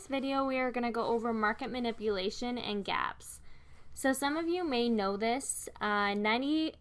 this video, we are going to go over market manipulation and gaps. So some of you may know this. 90%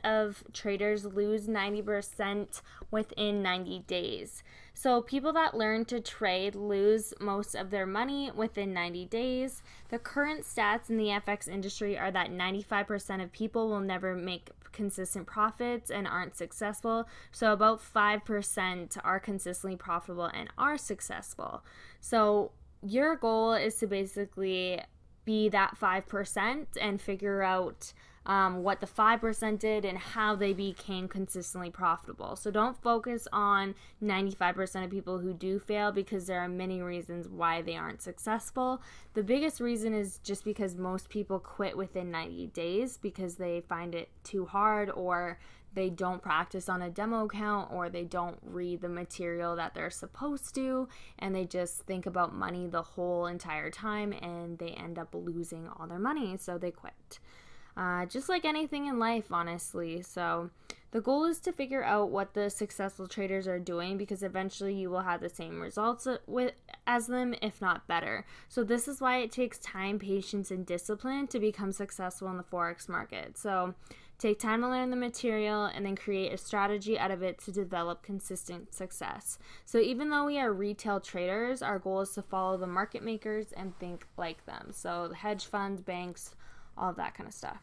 of traders lose 90% within 90 days. So people that learn to trade lose most of their money within 90 days. The current stats in the FX industry are that 95% of people will never make consistent profits and aren't successful. So about 5% are consistently profitable and are successful. So your goal is to basically be that 5% and figure out what the 5% did and how they became consistently profitable. So don't focus on 95% of people who do fail, because there are many reasons why they aren't successful. The biggest reason is just because most people quit within 90 days because they find it too hard, or they don't practice on a demo account, or they don't read the material that they're supposed to, and they just think about money the whole entire time and they end up losing all their money, so they quit. Just like anything in life, honestly. So the goal is to figure out what the successful traders are doing, because eventually you will have the same results as them, if not better. So this is why it takes time, patience, and discipline to become successful in the Forex market. So take time to learn the material and then create a strategy out of it to develop consistent success. So even though we are retail traders, our goal is to follow the market makers and think like them. So the hedge funds, banks, all of that kind of stuff.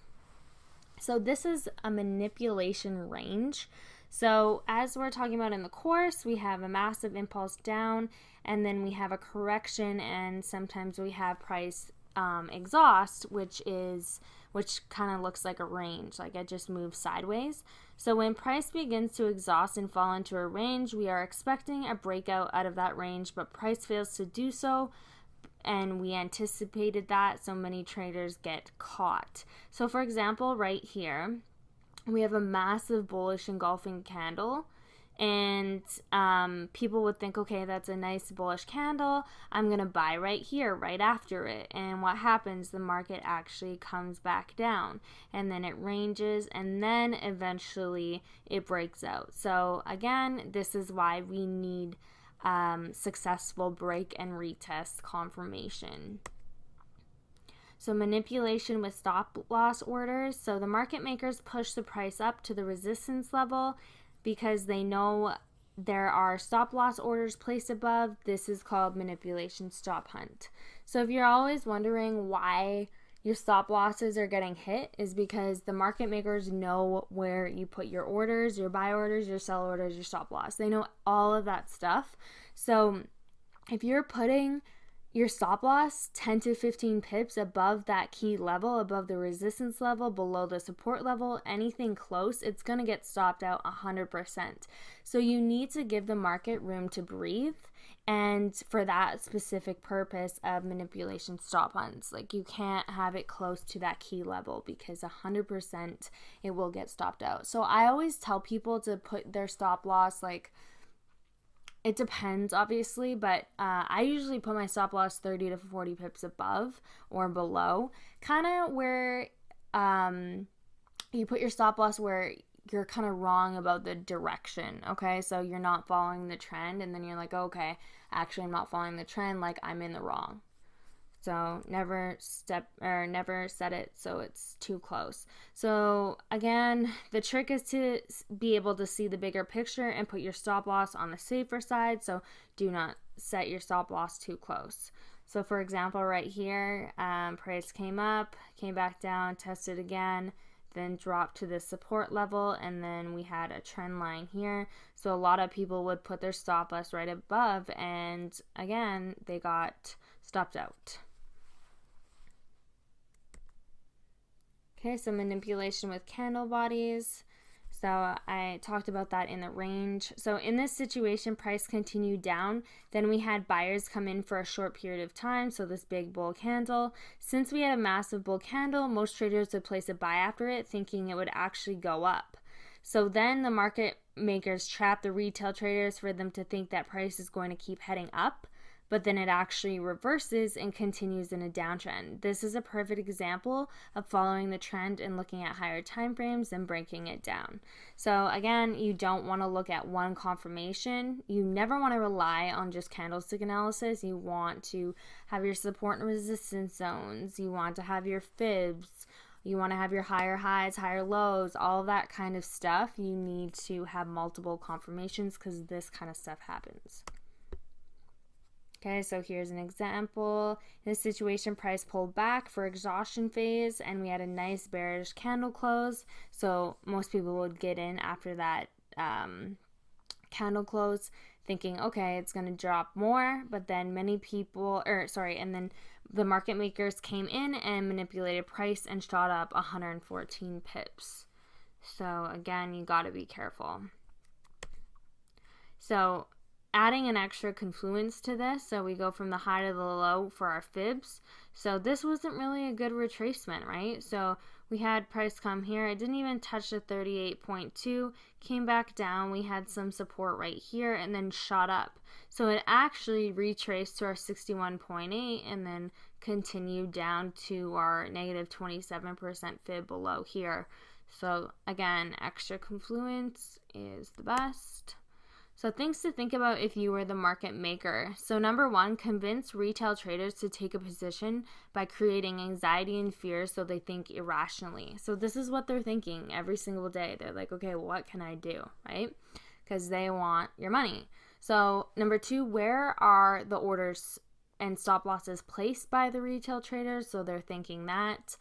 So this is a manipulation range. So as we're talking about in the course, we have a massive impulse down, and then we have a correction, and sometimes we have price exhaust, which kind of looks like a range, like it just moves sideways. So when price begins to exhaust and fall into a range, we are expecting a breakout out of that range, but price fails to do so, and we anticipated that, so many traders get caught. So for example, right here, we have a massive bullish engulfing candle, and people would think, okay, that's a nice bullish candle, I'm gonna buy right here, right after it. And what happens? The market actually comes back down, and then it ranges, and then eventually it breaks out. So again, this is why we need successful break and retest confirmation. So manipulation with stop loss orders. So the market makers push the price up to the resistance level because they know there are stop loss orders placed above. This is called manipulation stop hunt. So if you're always wondering why your stop losses are getting hit, is because the market makers know where you put your orders, your buy orders, your sell orders, your stop loss. They know all of that stuff. So if you're putting your stop loss 10 to 15 pips above that key level, above the resistance level, below the support level, anything close, it's going to get stopped out 100%. So you need to give the market room to breathe, and for that specific purpose of manipulation stop hunts, like you can't have it close to that key level, because 100% it will get stopped out. So I always tell people to put their stop loss, like, it depends obviously, but I usually put my stop loss 30 to 40 pips above or below, kind of where you put your stop loss where you're kind of wrong about the direction, okay? So you're not following the trend, and then you're like, okay, actually I'm not following the trend, like I'm in the wrong. So never set it so it's too close. So again, the trick is to be able to see the bigger picture and put your stop loss on the safer side. So do not set your stop loss too close. So for example, right here, price came up, came back down, tested again, then dropped to the support level, and then we had a trend line here. So a lot of people would put their stop loss right above, and again, they got stopped out. Okay, so manipulation with candle bodies. So I talked about that in the range. So in this situation, price continued down. Then we had buyers come in for a short period of time. So this big bull candle. Since we had a massive bull candle, most traders would place a buy after it, thinking it would actually go up. So then the market makers trap the retail traders for them to think that price is going to keep heading up. but then it actually reverses and continues in a downtrend. This is a perfect example of following the trend and looking at higher time frames and breaking it down. So again, you don't want to look at one confirmation. You never want to rely on just candlestick analysis. You want to have your support and resistance zones. You want to have your fibs. You want to have your higher highs, higher lows, all of that kind of stuff. You need to have multiple confirmations because this kind of stuff happens. Okay, so here's an example. In this situation, price pulled back for exhaustion phase, and we had a nice bearish candle close. So most people would get in after that candle close, thinking, okay, it's going to drop more. But then and then the market makers came in and manipulated price and shot up 114 pips. So again, you got to be careful. So adding an extra confluence to this, so we go from the high to the low for our fibs. So this wasn't really a good retracement, right? So we had price come here. It didn't even touch the 38.2, came back down. We had some support right here and then shot up. So it actually retraced to our 61.8 and then continued down to our negative 27% fib below here. So again, extra confluence is the best. So things to think about if you were the market maker. So number one, convince retail traders to take a position by creating anxiety and fear so they think irrationally. So this is what they're thinking every single day. They're like, okay, what can I do, right? Because they want your money. So number two, where are the orders and stop losses placed by the retail traders? So they're thinking that.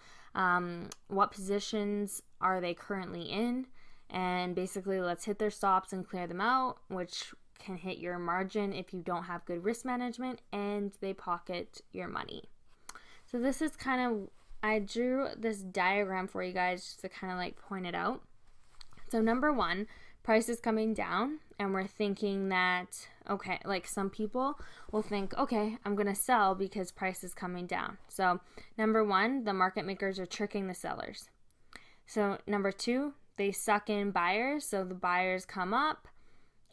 What positions are they currently in? And basically, let's hit their stops and clear them out, which can hit your margin if you don't have good risk management, and they pocket your money. So this is kind of, I drew this diagram for you guys just to kind of like point it out. So number one, price is coming down, and we're thinking that, okay, like some people will think, okay, I'm going to sell because price is coming down. So number one, the market makers are tricking the sellers. So number two, they suck in buyers, so the buyers come up.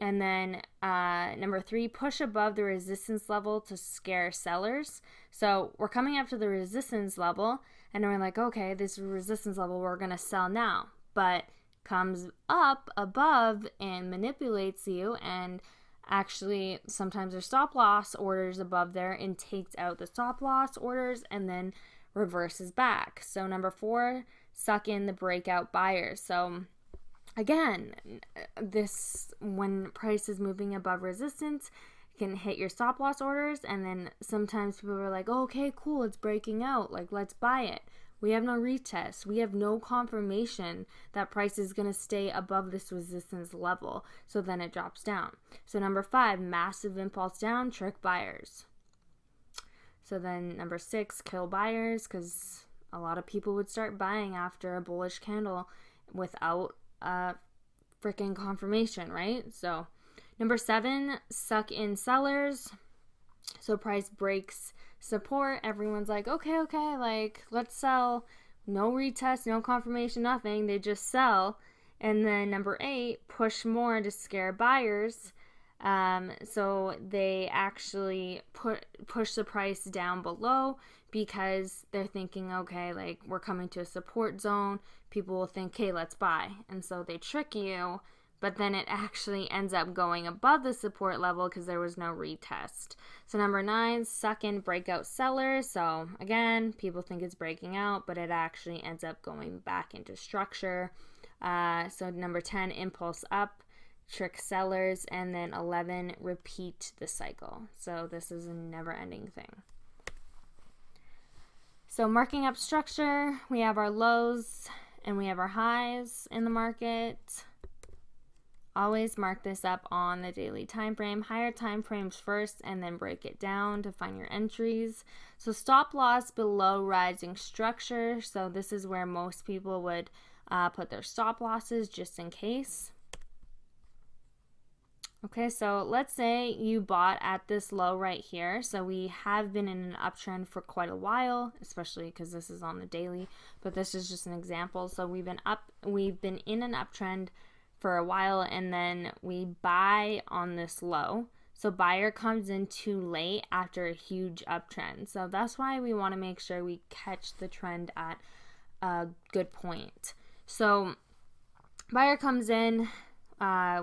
And then number three, push above the resistance level to scare sellers. So we're coming up to the resistance level, and we're like, okay, this resistance level, we're going to sell now. But comes up above and manipulates you, and actually sometimes there's stop loss orders above there and takes out the stop loss orders and then reverses back. So number four, suck in the breakout buyers. So again, this, when price is moving above resistance, can hit your stop loss orders, and then sometimes people are like, oh, okay, cool, it's breaking out, like let's buy it. We have no retest. We have no confirmation that price is going to stay above this resistance level. So then it drops down. So number five, massive impulse down, trick buyers. So then number six, kill buyers, because a lot of people would start buying after a bullish candle without a freaking confirmation, right? So number seven, suck in sellers. So price breaks support. Everyone's like, okay, like let's sell. No retest, no confirmation, nothing. They just sell. And then number eight, push more to scare buyers. So they actually push the price down below because they're thinking, okay, like we're coming to a support zone. People will think, hey, let's buy. And so they trick you, but then it actually ends up going above the support level because there was no retest. So number nine, suck in breakout sellers. So again, people think it's breaking out, but it actually ends up going back into structure. So number 10, impulse up, trick sellers, and then 11, repeat the cycle. So this is a never-ending thing. So marking up structure, we have our lows and we have our highs in the market. Always mark this up on the daily time frame, higher time frames first, and then break it down to find your entries. So stop loss below rising structure. So this is where most people would put their stop losses just in case. Okay, so let's say you bought at this low right here. So we have been in an uptrend for quite a while, especially because this is on the daily, but this is just an example. So we've been in an uptrend for a while, and then we buy on this low. So buyer comes in too late after a huge uptrend. So that's why we want to make sure we catch the trend at a good point. So buyer comes in,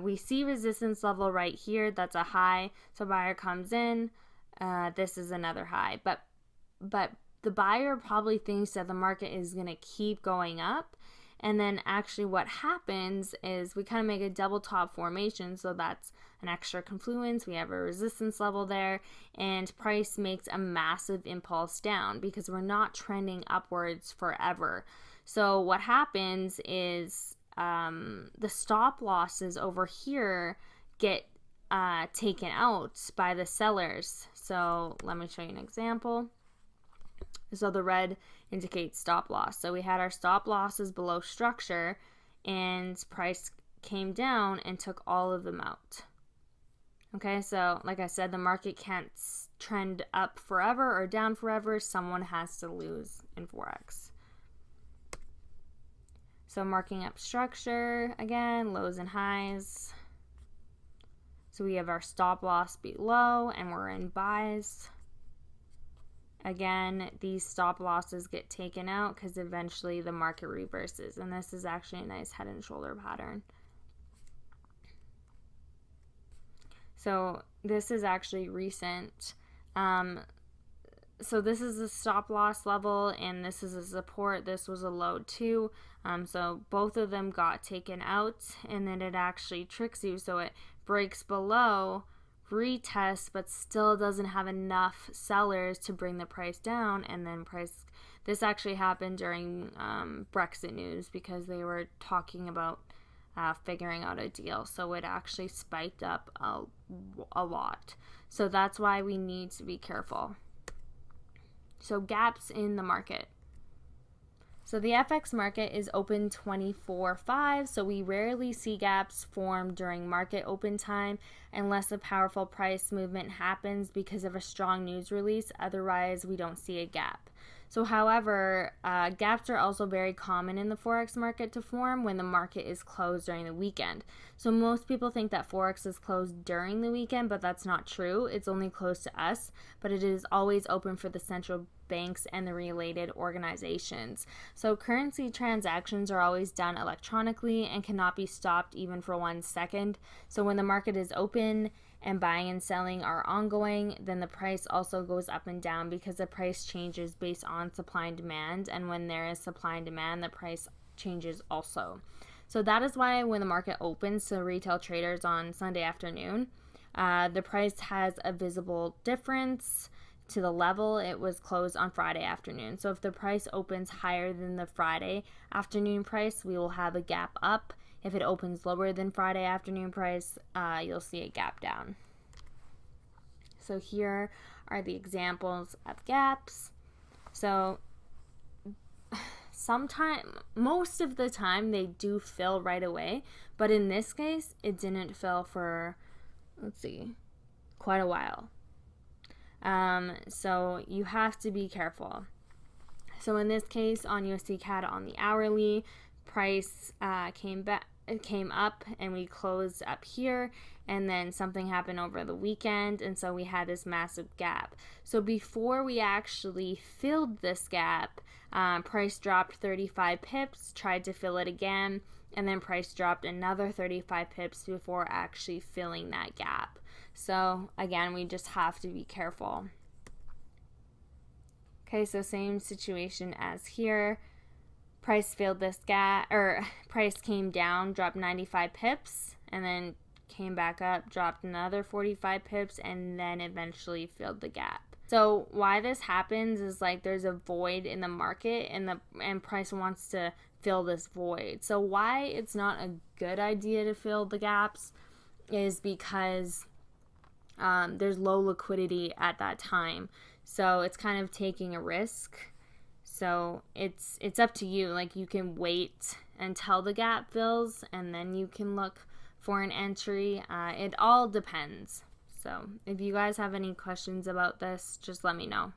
we see resistance level right here. That's a high. So buyer comes in, this is another high. But the buyer probably thinks that the market is going to keep going up. And then actually what happens is we kind of make a double top formation. So that's an extra confluence. We have a resistance level there, and price makes a massive impulse down because we're not trending upwards forever. So what happens is the stop losses over here get taken out by the sellers. So let me show you an example. So the red indicates stop loss. So we had our stop losses below structure, and price came down and took all of them out. Okay, so like I said, the market can't trend up forever or down forever. Someone has to lose in Forex. So marking up structure, again, lows and highs. So we have our stop loss below, and we're in buys. Again, these stop losses get taken out because eventually the market reverses. And this is actually a nice head and shoulder pattern. So this is actually recent. So this is a stop loss level, and this is a support. This was a low too. So both of them got taken out, and then it actually tricks you. So it breaks below, retest, but still doesn't have enough sellers to bring the price down, and then this actually happened during Brexit news because they were talking about figuring out a deal, so it actually spiked up a lot. So that's why we need to be careful. So gaps in the market. So the FX market is open 24/5, so we rarely see gaps form during market open time unless a powerful price movement happens because of a strong news release. Otherwise, we don't see a gap. So however, gaps are also very common in the Forex market to form when the market is closed during the weekend. So most people think that Forex is closed during the weekend, but that's not true. It's only closed to us, but it is always open for the central banks and the related organizations. So currency transactions are always done electronically and cannot be stopped even for 1 second. So when the market is open and buying and selling are ongoing, then the price also goes up and down because the price changes based on supply and demand, and when there is supply and demand, the price changes also. So that is why when the market opens to retail traders on Sunday afternoon, the price has a visible difference to the level it was closed on Friday afternoon. So if the price opens higher than the Friday afternoon price, we will have a gap up. If it opens lower than Friday afternoon price, you'll see a gap down. So here are the examples of gaps. So most of the time they do fill right away, but in this case, it didn't fill for, quite a while. So you have to be careful. So in this case, on USD CAD on the hourly, price came up and we closed up here, and then something happened over the weekend, and so we had this massive gap. So before we actually filled this gap, price dropped 35 pips, tried to fill it again, and then price dropped another 35 pips before actually filling that gap. So again, we just have to be careful. Okay, so same situation as here. Price filled this gap, or price came down, dropped 95 pips, and then came back up, dropped another 45 pips, and then eventually filled the gap. So why this happens is like there's a void in the market, and price wants to fill this void. So why it's not a good idea to fill the gaps is because there's low liquidity at that time. So it's kind of taking a risk. So it's up to you. Like, you can wait until the gap fills and then you can look for an entry. It all depends. So if you guys have any questions about this, just let me know.